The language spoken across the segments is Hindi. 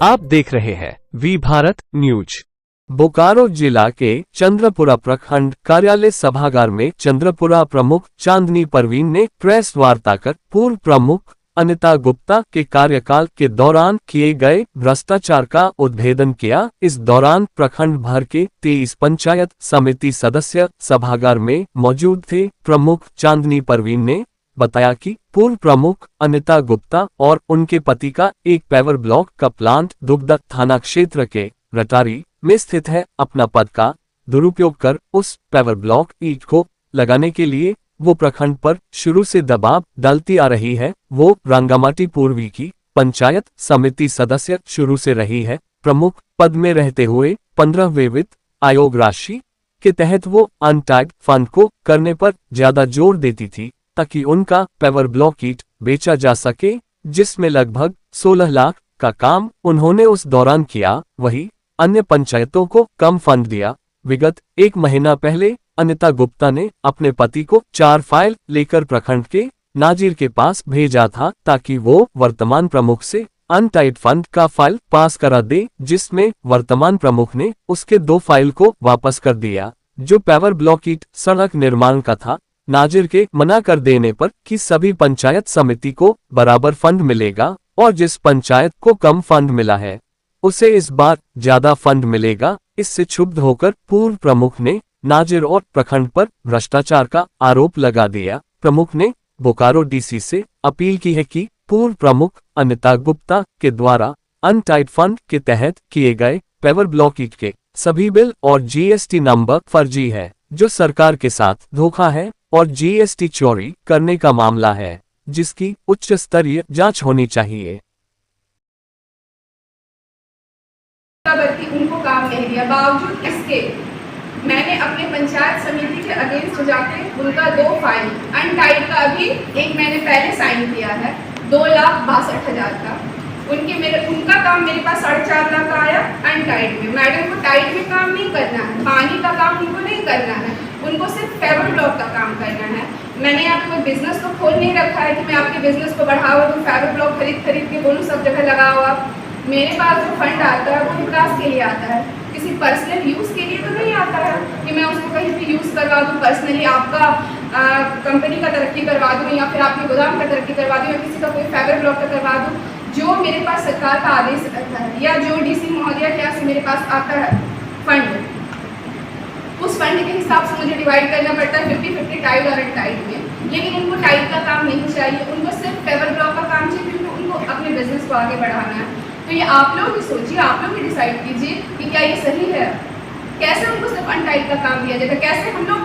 आप देख रहे हैं वी भारत न्यूज। बोकारो जिला के चंद्रपुरा प्रखंड कार्यालय सभागार में चंद्रपुरा प्रमुख चांदनी परवीन ने प्रेस वार्ता कर पूर्व प्रमुख अनिता गुप्ता के कार्यकाल के दौरान किए गए भ्रष्टाचार का उद्भेदन किया। इस दौरान प्रखंड भर के 23 पंचायत समिति सदस्य सभागार में मौजूद थे। प्रमुख चांदनी परवीन ने बताया कि पूर्व प्रमुख अनिता गुप्ता और उनके पति का एक पेवर ब्लॉक का प्लांट दुग्धा थाना क्षेत्र के रटारी में स्थित है। अपना पद का दुरुपयोग कर उस पेवर ब्लॉक ईट को लगाने के लिए वो प्रखंड पर शुरू से दबाव डालती आ रही है। वो रंगामाटी पूर्वी की पंचायत समिति सदस्य शुरू से रही है। प्रमुख पद में रहते हुए 15वें वित्त आयोग राशि के तहत वो अनटैग्ड फंड को करने पर ज्यादा जोर देती थी ताकि उनका पेवर ब्लॉक ईट बेचा जा सके, जिसमें लगभग 16 लाख का काम उन्होंने उस दौरान किया। वहीं अन्य पंचायतों को कम फंड दिया। विगत 1 महीना पहले अनिता गुप्ता ने अपने पति को 4 फाइल लेकर प्रखंड के नाजिर के पास भेजा था ताकि वो वर्तमान प्रमुख से अनटाइड फंड का फाइल पास करा दे, जिसमें वर्तमान प्रमुख ने उसके 2 फाइल को वापस कर दिया जो पेवर ब्लॉक ईट सड़क निर्माण का था। नाजिर के मना कर देने पर कि सभी पंचायत समिति को बराबर फंड मिलेगा और जिस पंचायत को कम फंड मिला है उसे इस बार ज्यादा फंड मिलेगा। इससे क्षुब्ध होकर पूर्व प्रमुख ने नाजिर और प्रखंड पर भ्रष्टाचार का आरोप लगा दिया। प्रमुख ने बोकारो डीसी से अपील की है कि पूर्व प्रमुख अनिता गुप्ता के द्वारा अनटाइड फंड के तहत किए गए पेवर ब्लॉक ईट के सभी बिल और जीएसटी नंबर फर्जी है, जो सरकार के साथ धोखा है और जीएसटी चोरी करने का मामला है, जिसकी उच्च स्तरीय जांच होनी चाहिए। उनको काम नहीं दिया, बावजूद इसके मैंने अपने पंचायत समिति के अगेंस्ट जाके उनका 2 फाइल अनटाइड का अभी एक मैंने पहले साइन किया है 2,62,000 का। उनका काम मेरे पास 4.5 लाख का आया अनटाइड में। मैडम को टाइड में काम नहीं करना है, पानी का काम उनको नहीं करना है, उनको सिर्फ पेवर ब्लॉक का काम करना है। मैंने आपको बिजनेस तो खोल नहीं रखा है कि मैं आपके बिजनेस को बढ़ावा दूँ, पेवर ब्लॉक खरीद के बोलूँ सब जगह लगाओ आप। मेरे पास जो फंड आता है वो विकास के लिए आता है, किसी पर्सनल यूज़ के लिए तो नहीं आता है कि मैं उसको कहीं भी यूज़ करवा दूँ, पर्सनली आपका कंपनी का तरक्की करवा दूँ या फिर आपके गोदाम का तरक्की करवा दूँ या किसी का कोई पेवर ब्लॉक का करवा दूँ। जो मेरे पास सरकार का आदेश रहता है या जो डीसी महोदया के यहाँ से मेरे पास आता है फंड, उस फंड के हिसाब से मुझे डिवाइड करना पड़ता है 50-50 टाइड और अनटाइड में। लेकिन उनको टाइड का काम नहीं चाहिए, उनको सिर्फ पेवर ब्लॉक का काम चाहिए क्योंकि उनको अपने बिजनेस को आगे बढ़ाना है। तो ये आप लोग भी सोचिए, आप लोग भी डिसाइड कीजिए कि क्या ये सही है। कैसे उनको सिर्फ अनटाइड का काम दिया जाएगा? कैसे हम लोग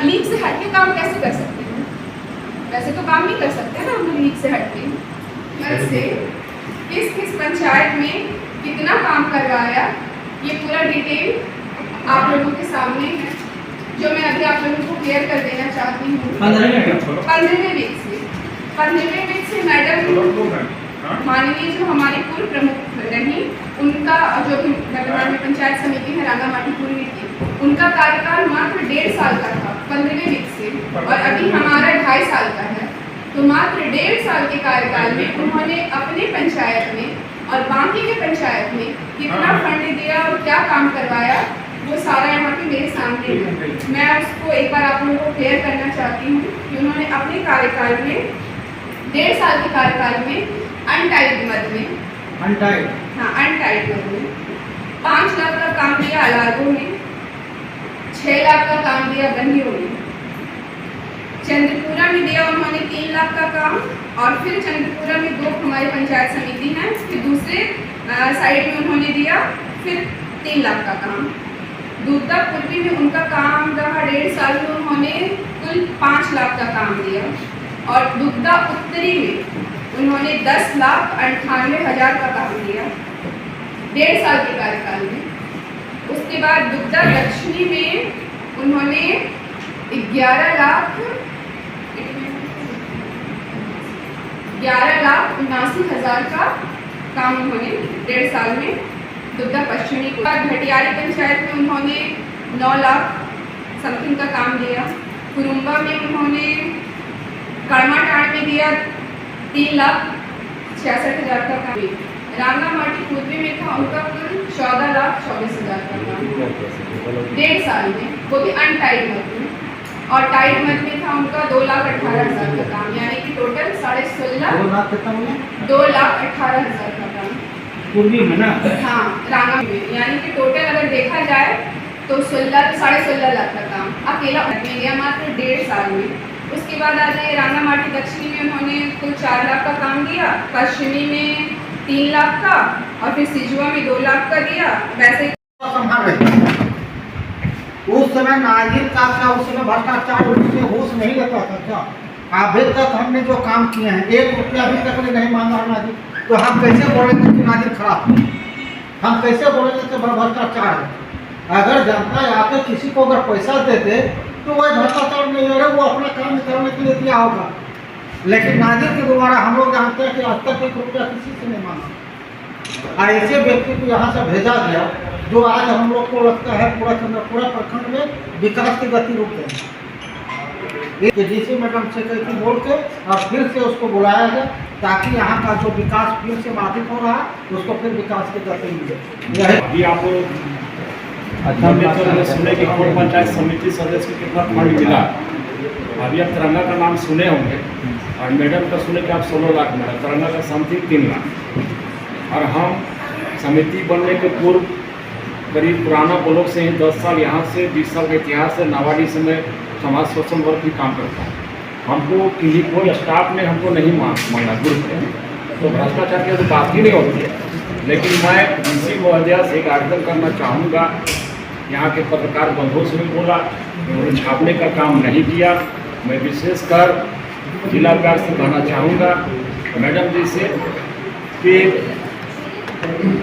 लीग से हट के काम कैसे कर सकते हैं? वैसे तो काम नहीं कर सकते ना हम लोग लीग से हट के। से किस पंचायत में कितना काम करवाया ये पूरा डिटेल आप लोगों के सामने है, जो मैं अभी आप लोगों को क्लियर कर देना चाहती हूँ। 15वें वीक से मैडम माननीय जो हमारे पूर्व प्रमुख रही, उनका जो भी वर्तमान में पंचायत समिति है रंगामाटी पूर्वी की, उनका कार्यकाल मात्र 1.5 साल का था 15वें वीक से, और अभी हमारा 2.5 साल का है। तो मात्र 1.5 साल के कार्यकाल में उन्होंने अपने पंचायत में और बाकी के पंचायत में कितना फंड दिया और क्या काम करवाया वो सारा यहाँ पे मेरे सामने है। मैं उसको एक बार आप लोगों को क्लियर करना चाहती हूँ कि उन्होंने अपने कार्यकाल में 1.5 साल के कार्यकाल में अनटाइड मद में अनटाइड मद में 5 लाख का काम दिया अलार्गो में, 6 लाख का काम दिया बंदियों में, चंद्रपुरा में दिया उन्होंने 3 लाख का काम, और फिर चंद्रपुरा में 2 हमारी पंचायत समिति हैं, फिर दूसरे साइड में उन्होंने दिया फिर 3 लाख का काम। दुग्धा पूर्वी में उनका काम रहा 1.5 साल में, उन्होंने कुल 5 लाख का काम दिया, और दुग्धा उत्तरी में उन्होंने 10,98,000 का काम दिया 1.5 साल के कार्यकाल में। उसके बाद दुग्धा दक्षिणी में उन्होंने 11,79,000 का काम उन्होंने 1.5 साल में दुग्धा पश्चिमी को। घटियारी पंचायत में उन्होंने 9 लाख समथिंग का काम दिया। कुरुम्बा में उन्होंने कड़माटाड़ में दिया 3,66,000 का काम। रांगामाटी पूर्वी में था उनका कुल 14,24,000 का काम 1.5 साल में, वो भी अनटाइड मत में। और टाइड मत में था उनका 2,18,000 का काम, यानी कि टोटल 16.5 2,18,000 का काम पूर्वी में ना। हाँ, रांगा में, यानी कि टोटल अगर देखा जाए तो 16.5 लाख का काम अकेला में या मात्र 1.5 साल में। उसके बाद आ जाए रांगामाटी दक्षिणी में उन्होंने कुल 4 लाख का काम दिया, पश्चिमी में 3 लाख का, और फिर सिजुआ में 2 लाख का दिया। वैसे उस समय नाजिर का था, उस समय भ्रष्टाचार उससे होश नहीं लेता था क्या? अभी तक हमने जो काम किए हैं 1 रुपया अभी तक नहीं मांगा नाजिर, तो हम कैसे बोलेंगे कि नाजिर खराब है? हम कैसे बोलेंगे कि भ्रष्टाचार है? अगर जनता आके किसी को अगर पैसा देते तो वह भ्रष्टाचार नहीं है, वो अपना काम करने के लिए दिया होगा। लेकिन नाजिर के द्वारा हम लोग जानते हैं कि आज तक 1 रुपया किसी से नहीं मांगा, और ऐसे व्यक्ति को यहाँ से भेजा गया जो आज हम लोग को लगता है पूरा प्रखंड में विकास की गति रुक गई। डीसी मैडम से कहती बोल के और फिर से उसको बुलाया गया ताकि यहाँ का जो विकास फिर से बाधित हो रहा है उसको फिर विकास की गति मिले। अभी आप सुने कि कोट पंचायत समिति सदस्य को कितना फंड मिला। अभी आप तिरंगा का नाम सुने होंगे और मैडम का सुने कि आप 16 लाख मिला, तिरंगा का समथिंग 3 लाख। और हम समिति बनने के पूर्व करीब पुराना ब्लॉक से ही 10 साल यहाँ से 20 साल के इतिहास से नावाडी से मैं समाज शोषण वर्ग भी काम करता हूँ। हमको किसी कोई स्टाफ ने हमको नहीं मांगा ग्रुप में, तो भ्रष्टाचार की तो बात ही नहीं होती है। लेकिन मैं डीसी महोदया से एक आवेदन करना चाहूँगा, यहाँ के पत्रकार बंधुओं से भी बोला, उन्होंने छापने का काम नहीं किया। मैं विशेषकर जिला विकास से कहना चाहूँगा मैडम जी से कि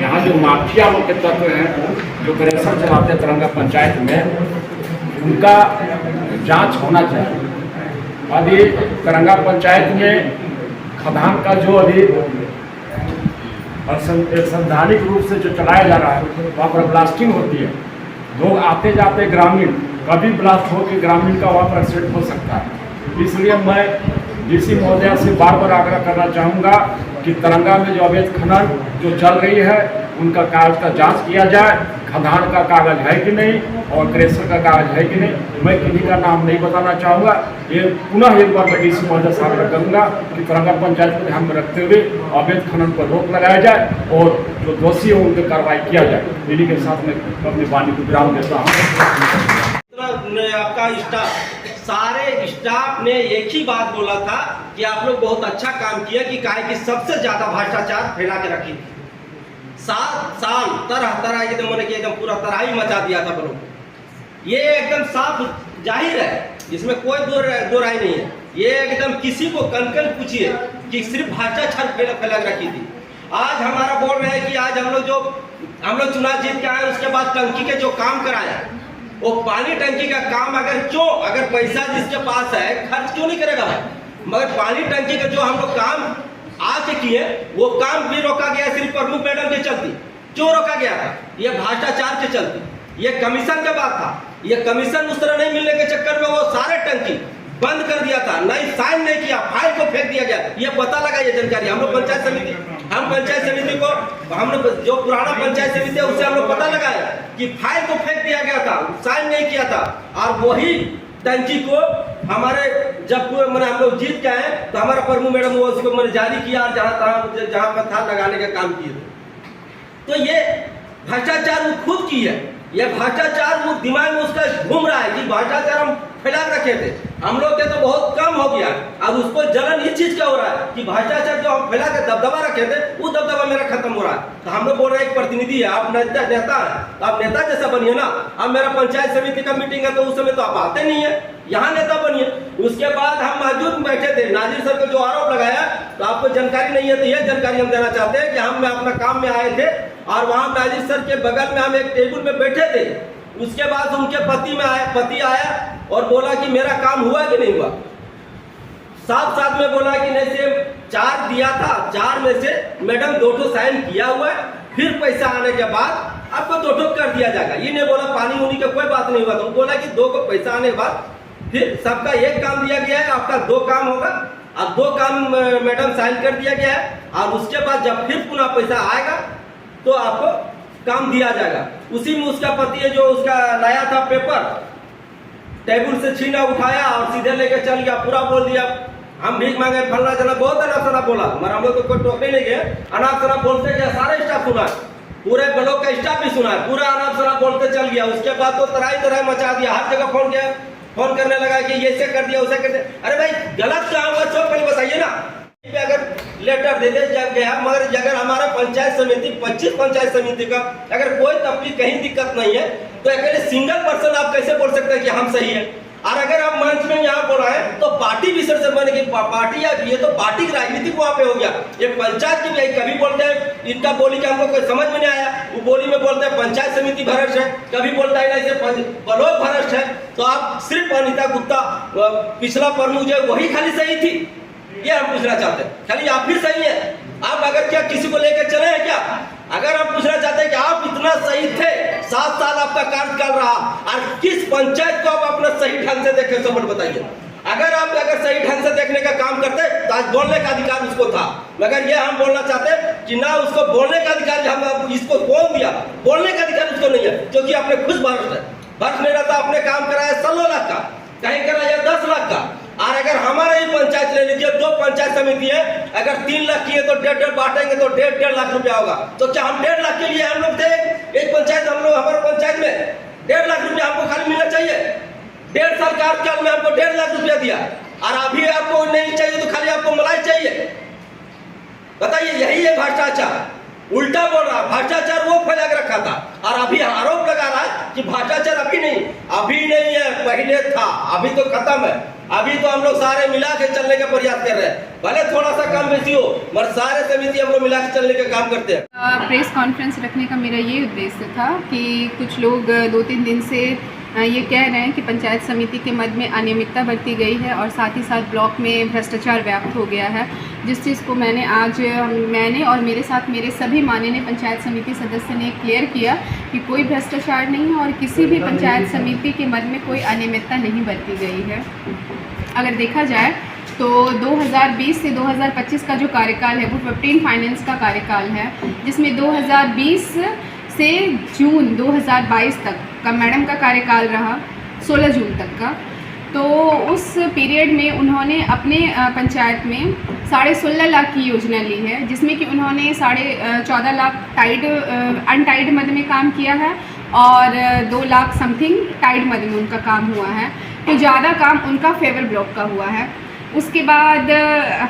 यहाँ जो माफिया लोग के तत्व हैं जो करेक्शन चलाते हैं तिरंगा पंचायत में, उनका जांच होना चाहिए। अभी तिरंगा पंचायत में खदान का जो अभी संवैधानिक रूप से जो चलाया जा रहा है वहाँ पर ब्लास्टिंग होती है, लोग आते जाते ग्रामीण, कभी ब्लास्ट हो कि ग्रामीण का वहाँ पर एक्सीडेंट हो सकता है। इसलिए मैं डीसी महोदया से बार बार आग्रह करना चाहूँगा कि तिरंगा में जो अवैध खनन जो चल रही है उनका कागज का जांच किया जाए, खदान का कागज है कि नहीं और क्रेशर का कागज है कि नहीं। मैं किसी का नाम नहीं बताना चाहूँगा। ये पुनः एक बार मैं डीसी महोदय से आग्रह करूँगा कि तिरंगा पंचायत को ध्यान में रखते हुए अवैध खनन पर रोक लगाया जाए और जो दोषी है उन पर कार्रवाई किया जाए। इन्हीं के साथ मैं अपनी वाणी को विराम देता हूँ। आपका सारे स्टाफ ने एक ही बात बोला था कि आप लोग बहुत अच्छा काम किया कि काहे कि सबसे ज्यादा भ्रष्टाचार फैला के रखी। 7 साल तरह एकदम मैंने कि एकदम पूरा तराही मचा दिया था लोग। ये एकदम साफ जाहिर है, इसमें कोई दो राय नहीं है। ये एकदम किसी को कन पूछिए कि सिर्फ भ्रष्टाचार फैला के रखी थी। आज हमारा बोल रहे हैं कि आज हम लोग चुनाव जीत के आए, उसके बाद टंकी के जो काम कराया वो पानी टंकी का काम अगर पैसा जिसके पास है खर्च क्यों नहीं करेगा भाई? मगर पानी टंकी का जो हम लोग काम आज किए वो काम भी रोका गया सिर्फ प्रमुख मैडम के चलती। क्यों रोका गया था? ये भ्रष्टाचार के चलती। ये कमीशन का बात था। ये कमीशन उस तरह नहीं मिलने के चक्कर में वो सारे टंकी बंद कर दिया था, नहीं साइन नहीं किया, फाइल को फेंक दिया गया। ये पता लगा, ये जानकारी हम लोग पंचायत समिति को हम लोग जो पुराना पंचायत समिति है उससे हम लोग पता लगाया कि फाइल को फेंक दिया गया था, साइन नहीं किया था। और वही टंकी को हमारे जब मैंने हम लोग जीत के आए तो हमारा प्रमुख मैडम वो उसको मैंने जारी किया और जहाँ पर था लगाने का काम किए थे। तो ये भ्रष्टाचार वो खुद की है। ये भ्रष्टाचार वो दिमाग में उसका घूम रहा है कि भ्रष्टाचार हम फैला रखे थे, हम लोग के तो बहुत कम हो गया। अब उसको जलन इस चीज का हो रहा है कि भ्रष्टाचार जो हम फैला के दबदबा रखे थे वो दबदबा मेरा खत्म हो रहा है। तो हम लोग बोल रहे हैं एक प्रतिनिधि है, आप नेता है, तो आप नेता जैसा बनिए ना। अब मेरा पंचायत समिति का मीटिंग है तो उस समय तो आप आते नहीं है, यहाँ नेता बनिए। उसके बाद हम मौजूद बैठे थे, नाजिर सर को जो आरोप लगाया तो आपको जानकारी नहीं है, तो यह जानकारी हम देना चाहते हैं कि हम अपना काम में आए थे और वहाँ नाजिर सर के बगल में हम एक टेबल में बैठे थे। उसके बाद उनके पति आया और बोला कि मेरा काम हुआ कि नहीं हुआ। साथ में बोला कि नहीं से 4 दिया था, 4 में से मैडम 2 साइन किया हुआ है, फिर पैसा आने के बाद आपको 2 कर दिया जाएगा। ये नहीं बोला पानी उनी का कोई बात नहीं हुआ, तो बोला कि 2 को पैसा आने के बाद फिर सबका एक काम दिया गया है, आपका 2 काम होगा। अब 2 काम मैडम साइन कर दिया गया है, और उसके बाद जब फिर पुनः पैसा आएगा तो आपको काम दिया जाएगा। उसी में उसका पति है जो उसका लाया था पेपर, टेबल से छीना उठाया और सीधे लेके चल गया, पूरा बोल दिया हम भीख मांगे फलना चला, बहुत अनाप शनाप बोला, मगर हम लोग तो कोई टोकने नहीं गए, अनाप शनाप बोलते गया, सारे स्टाफ सुना, पूरे ब्लॉक का स्टाफ भी सुना, पूरा अनाप शनाप बोलते चल गया। उसके बाद तो तराई मचा दिया, हर जगह फोन करने लगा कि ये से कर दिया उसे कर दिया। अरे भाई गलत क्या हुआ चौक पहले बताइए ना। अगर लेटर दे दे जब गया, मगर अगर हमारा पंचायत समिति 25 पंचायत समिति का अगर कोई तकलीफ कहीं दिक्कत नहीं है तो अकेले सिंगल पर्सन आप कैसे बोल सकते हैं कि हम सही है। और अगर आप मंच में यहाँ बोला है तो पार्टी विसर्जन बने की पार्टी, या ये तो पार्टी की राजनीति वहाँ पे हो गया। ये पंचायत की भी कभी बोलते हैं इनका बोली का हमको कोई समझ में नहीं आया, वो बोली में बोलते हैं पंचायत समिति भ्रष्ट है, कभी बोलता है ना ब्लॉक भ्रष्ट है। तो आप सिर्फ अनिता गुप्ता पिछला प्रमुख जो वही खाली सही थी, ये हम पूछना चाहते हैं, खाली आप भी सही है। आप अगर क्या किसी को लेकर चले हैं क्या? अगर आप पूछना चाहते हैं कि आप इतना सही थे, 7 साल आपका कार्यकाल रहा, और किस पंचायत को आप अपना सही ढंग से देखे समझ बताइए। अगर सही ढंग से देखने का काम करते तो आज बोलने का अधिकार उसको था, मगर ये हम बोलना चाहते हैं कि ना उसको बोलने का अधिकार हम इसको कौन दिया, बोलने का अधिकार उसको नहीं है, क्योंकि अपने खुद भ्रष्ट है। भ्रष्ट नहीं रहता, अपने काम कराया 16 लाख का, कहीं कराया 10 लाख का। और अगर हमारे ही पंचायत ले लीजिए, 2 पंचायत समिति है, अगर 3 लाख की है तो 1.5 बांटेंगे तो 1.5 लाख रुपया होगा। तो क्या हम 1.5 लाख के लिए हम लोग थे एक पंचायत, हम लोग हमारे पंचायत में 1.5 लाख रुपया हमको खाली मिलना चाहिए। 1.5 साल कार्यकाल में हमको 1.5 लाख रुपया दिया, और अभी आपको नहीं चाहिए तो खाली आपको मलाई चाहिए। बताइए, यही है भ्रष्टाचार। उल्टा बोल रहा, भ्रष्टाचार वो फैला के रखा था, और अभी आरोप लगा रहा है कि भ्रष्टाचार अभी नहीं है, पहले था, अभी तो खत्म है। अभी तो हम लोग सारे मिला के चलने का प्रयास कर रहे हैं, भले थोड़ा सा कम बेसी हो, मगर सारे समिति हम लोग मिला के चलने का काम करते हैं। प्रेस कॉन्फ्रेंस रखने का मेरा ये उद्देश्य था कि कुछ लोग 2-3 दिन से ये कह रहे हैं कि पंचायत समिति के मद में अनियमितता बरती गई है, और साथ ही साथ ब्लॉक में भ्रष्टाचार व्याप्त हो गया है, जिस चीज़ को मैंने और मेरे साथ मेरे सभी माननीय पंचायत समिति सदस्य ने क्लियर किया कि कोई भ्रष्टाचार नहीं है और किसी भी पंचायत समिति के मद में कोई अनियमितता नहीं बरती गई है। अगर देखा जाए तो 2020 से 2025 का जो कार्यकाल है वो 15 फाइनेंस का कार्यकाल है, जिसमें 2020 से जून 2022 तक का मैडम का कार्यकाल रहा, 16 जून तक का। तो उस पीरियड में उन्होंने अपने पंचायत में 16.5 लाख की योजना ली है, जिसमें कि उन्होंने 14.5 लाख अनटाइड मद में काम किया है, और 2 लाख समथिंग टाइड मद में उनका काम हुआ है। तो ज़्यादा काम उनका फेवर ब्लॉक का हुआ है। उसके बाद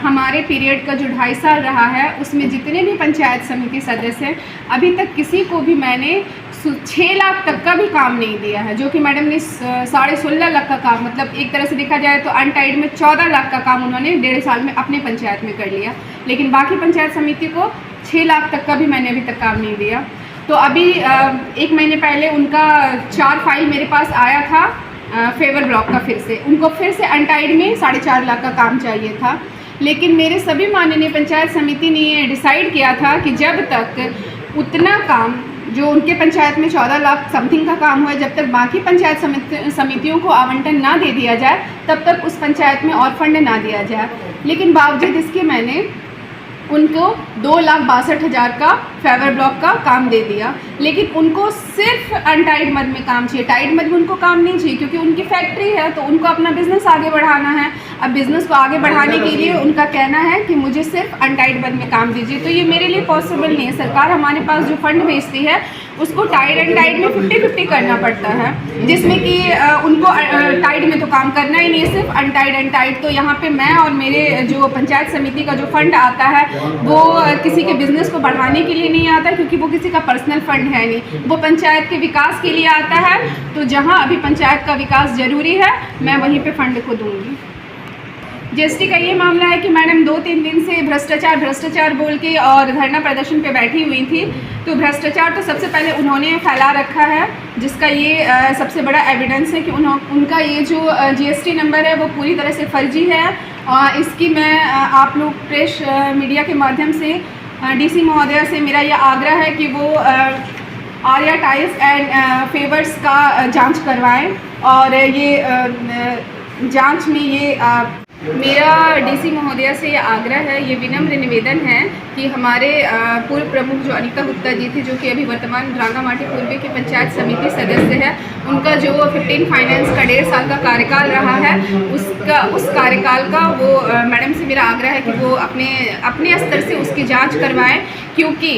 हमारे पीरियड का जो 2.5 साल रहा है, उसमें जितने भी पंचायत समिति सदस्य हैं, अभी तक किसी को भी मैंने 6 लाख तक का भी काम नहीं दिया है, जो कि मैडम ने 16.5 लाख का काम, मतलब एक तरह से देखा जाए तो अनटाइड में 14 लाख का काम उन्होंने 1.5 साल में अपने पंचायत में कर लिया। लेकिन बाकी पंचायत समिति को 6 लाख तक का भी मैंने अभी तक काम नहीं दिया। तो अभी 1 महीने पहले उनका 4 फाइल मेरे पास आया था फेवर ब्लॉक का, उनको फिर से अनटाइड में 4.5 लाख का काम चाहिए था। लेकिन मेरे सभी माननीय पंचायत समिति ने ये डिसाइड किया था कि जब तक उतना काम जो उनके पंचायत में 14 लाख समथिंग का काम हुआ, जब तक बाकी पंचायत समितियों को आवंटन ना दे दिया जाए, तब तक उस पंचायत में और फंड ना दिया जाए। लेकिन बावजूद इसके मैंने उनको 2,62,000 का फेवर ब्लॉक का काम दे दिया। लेकिन उनको सिर्फ अनटाइड मद में काम चाहिए, टाइड मद में उनको काम नहीं चाहिए, क्योंकि उनकी फैक्ट्री है, तो उनको अपना बिजनेस आगे बढ़ाना है। अब बिजनेस को आगे बढ़ाने के लिए उनका कहना है कि मुझे सिर्फ अनटाइड मद में काम दीजिए, तो ये मेरे लिए पॉसिबल नहीं है। सरकार हमारे पास जो फंड भेजती है उसको टाइड एंड टाइड में 50-50 करना पड़ता है, जिसमें कि उनको टाइड में तो काम करना ही नहीं है, सिर्फ अनटाइड एंड टाइड। तो यहाँ पे मैं और मेरे जो पंचायत समिति का जो फंड आता है वो किसी के बिजनेस को बढ़ाने के लिए नहीं आता, क्योंकि वो किसी का पर्सनल फंड है नहीं, वो पंचायत के विकास के लिए आता है। तो जहाँ अभी पंचायत का विकास जरूरी है, मैं वहीं पे फंड को दूंगी। जीएसटी का ये मामला है कि मैडम 2-3 दिन से भ्रष्टाचार बोल के और धरना प्रदर्शन पे बैठी हुई थी। तो भ्रष्टाचार तो सबसे पहले उन्होंने फैला रखा है, जिसका ये सबसे बड़ा एविडेंस है कि उनका ये जो जीएसटी नंबर है वो पूरी तरह से फर्जी है। और इसकी मैं आप लोग प्रेस मीडिया के माध्यम से डीसी महोदया से मेरा यह आग्रह है कि वो आर्या टाइल्स एंड फेवर्स का जांच करवाएं, और ये जांच में ये मेरा डीसी महोदया से ये आग्रह है, ये विनम्र निवेदन है कि हमारे पूर्व प्रमुख जो अनीता गुप्ता जी थी, जो कि अभी वर्तमान रांगामाटी पूर्वी की पंचायत समिति सदस्य है, उनका जो 15 फाइनेंस का 1.5 साल का कार्यकाल रहा है, उस कार्यकाल का वो मैडम से मेरा आग्रह है कि वो अपने स्तर से उसकी जांच करवाएं, क्योंकि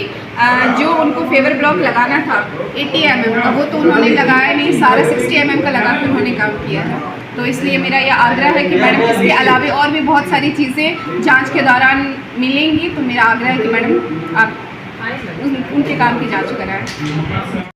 जो उनको फेवर ब्लॉक लगाना था 80 mm का, वो तो उन्होंने लगाया नहीं, सारा 60 mm का लगा के उन्होंने काम किया है। तो इसलिए मेरा यह आग्रह है कि मैडम इसके अलावा और भी बहुत सारी चीज़ें जांच के दौरान मिलेंगी, तो मेरा आग्रह है कि मैडम आप उनके काम की जांच कराएं।